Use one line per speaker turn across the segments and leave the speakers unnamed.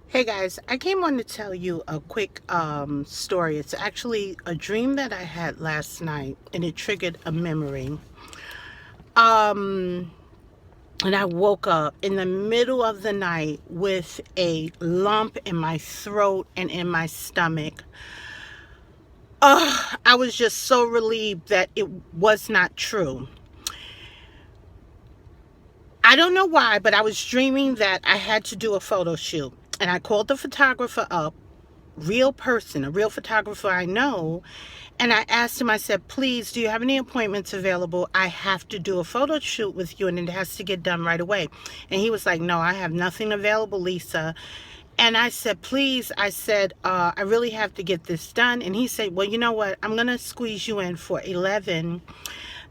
Hey guys, I came on to tell you a quick story. It's actually a dream that I had last night and it triggered a memory. Um, and I woke up in the middle of the night with a lump in my throat and in my stomach. I was just so relieved that it was not true. I don't know why, but I was dreaming that I had to do a photo shoot. And I called the photographer up, real person, a real photographer I know. And I asked him, I said, please, do you have any appointments available? I have to do a photo shoot with you and it has to get done right away. And he was like, no, I have nothing available, Lisa. And I said, please, I really have to get this done. And he said, well, you know what? I'm going to squeeze you in for 11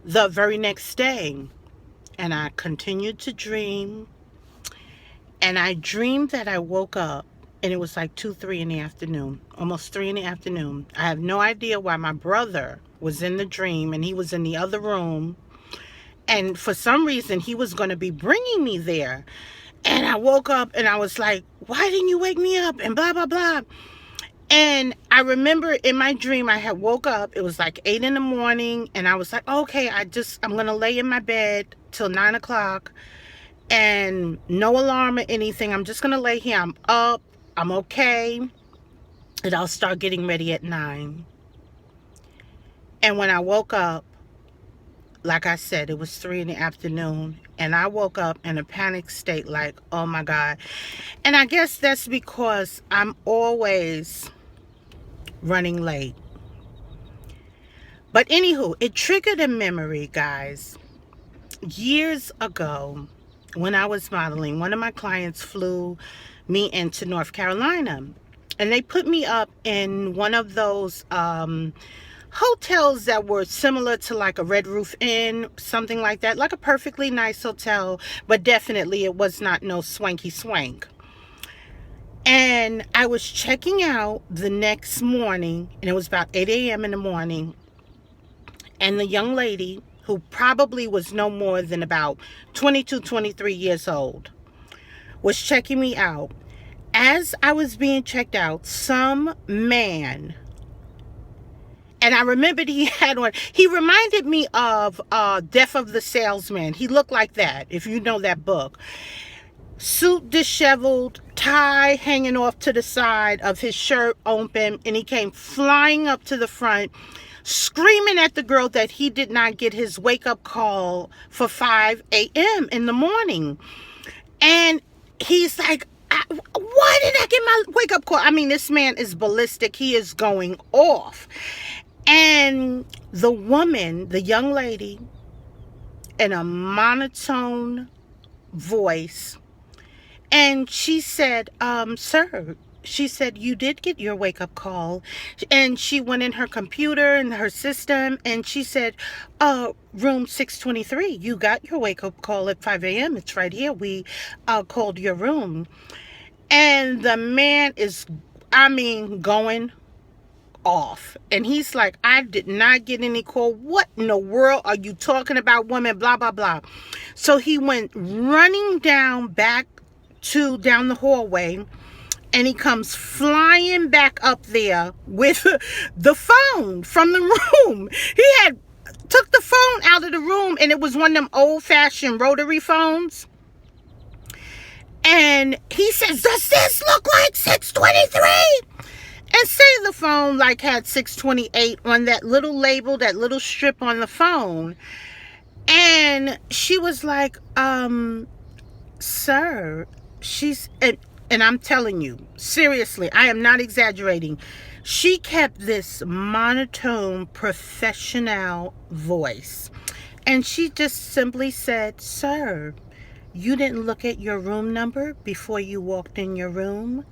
the very next day. And I continued to dream. And I dreamed that I woke up and it was like 2, 3 in the afternoon, almost 3 in the afternoon. I have no idea why my brother was in the dream and he was in the other room. And for some reason, he was going to be bringing me there. And I woke up and I was like, why didn't you wake me up? And blah, blah, blah. And I remember in my dream, I had woke up. It was like 8 in the morning. And I was like, okay, I'm going to lay in my bed till 9 o'clock. And no alarm or anything. I'm just going to lay here. I'm up. I'm okay. And I'll start getting ready at 9. And when I woke up, like I said, it was 3 in the afternoon. And I woke up in a panic state like, oh my God. And I guess that's because I'm always running late. But anywho, it triggered a memory, guys. Years ago, when I was modeling, one of my clients flew me into North Carolina. And they put me up in one of those hotels that were similar to like a Red Roof Inn, something like that, like a perfectly nice hotel, but definitely it was not no swanky swank. And I was checking out the next morning, and it was about 8 a.m. in the morning, and the young lady, who probably was no more than about 22, 23 years old, was checking me out. As I was being checked out, some man, and I remembered he had one. He reminded me of Death of the Salesman. He looked like that, if you know that book. Suit disheveled, tie hanging off to the side of his shirt open, and he came flying up to the front, screaming at the girl that he did not get his wake-up call for 5 a.m. in the morning. And he's like, why did I get my wake-up call? I mean, this man is ballistic. He is going off. And the woman, the young lady, in a monotone voice, and she said, sir, she said, you did get your wake-up call. And she went in her computer and her system, and she said, room 623, you got your wake-up call at 5 a.m. It's right here. We called your room. And the man is, going off. And he's like, I did not get any call. What in the world are you talking about, woman? Blah, blah, blah. So he went running down down the hallway, and he comes flying back up there with the phone from the room. He had took the phone out of the room, and it was one of them old-fashioned rotary phones. And he says, does this look like 623? And say the phone like had 628 on that little label, that little strip on the phone. And she was like, sir, and I'm telling you, seriously, I am not exaggerating. She kept this monotone, professional voice. And she just simply said, sir, you didn't look at your room number before you walked in your room?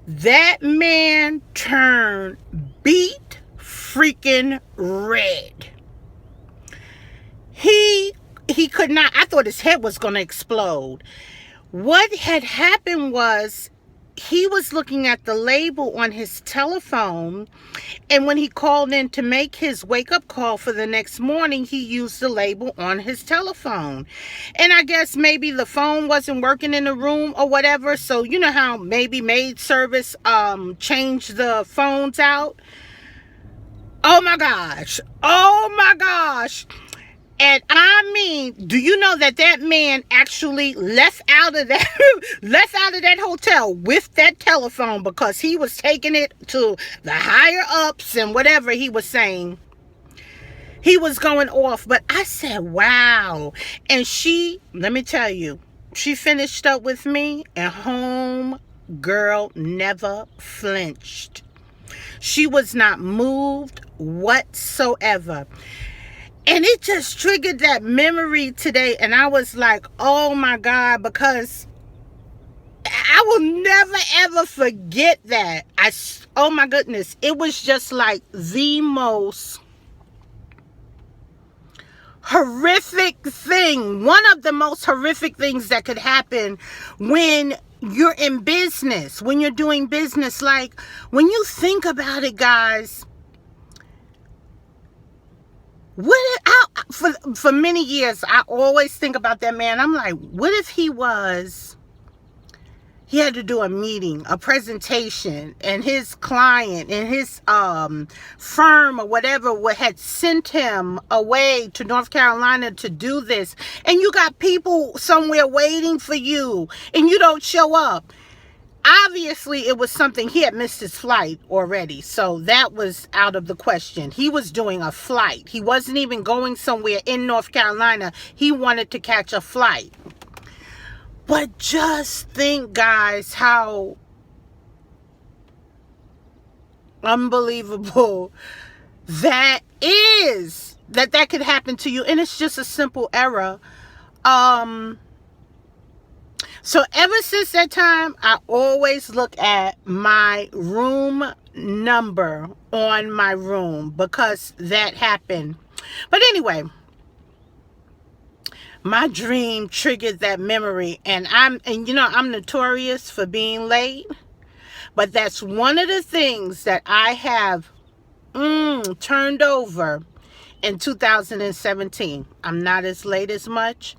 That man turned beet freaking red. He could not, I thought his head was going to explode. What had happened was he was looking at the label on his telephone, and when he called in to make his wake-up call for the next morning, he used the label on his telephone. And I guess maybe the phone wasn't working in the room or whatever, so you know how maybe maid service changed the phones out. Oh my gosh. Oh my gosh. And I mean, do you know that that man actually left out of that left out of that hotel with that telephone because he was taking it to the higher ups and whatever he was saying. He was going off, but I said, wow. And she, let me tell you, she finished up with me, and home girl never flinched. She was not moved whatsoever. And it just triggered that memory today. And I was like, oh my God, because I will never ever forget that. Oh my goodness. It was just like the most horrific thing. One of the most horrific things that could happen when you're in business, when you're doing business. Like, when you think about it, guys, for many years, I always think about that man. I'm like, what if he had to do a meeting, a presentation, and his client and his firm or whatever had sent him away to North Carolina to do this, and you got people somewhere waiting for you, and you don't show up. Obviously, it was something. He had missed his flight already, so that was out of the question. He was doing a flight. He wasn't even going somewhere in North Carolina. He wanted to catch a flight. But just think, guys, how unbelievable that is. That could happen to you, and it's just a simple error. So ever since that time, I always look at my room number on my room because that happened. But anyway, my dream triggered that memory, and I'm notorious for being late, but that's one of the things that I have turned over in 2017. I'm not as late as much,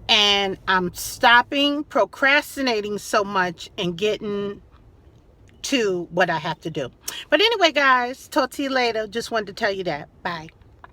and I'm stopping procrastinating so much and getting to what I have to do. But anyway, guys, talk to you later. Just wanted to tell you that. Bye.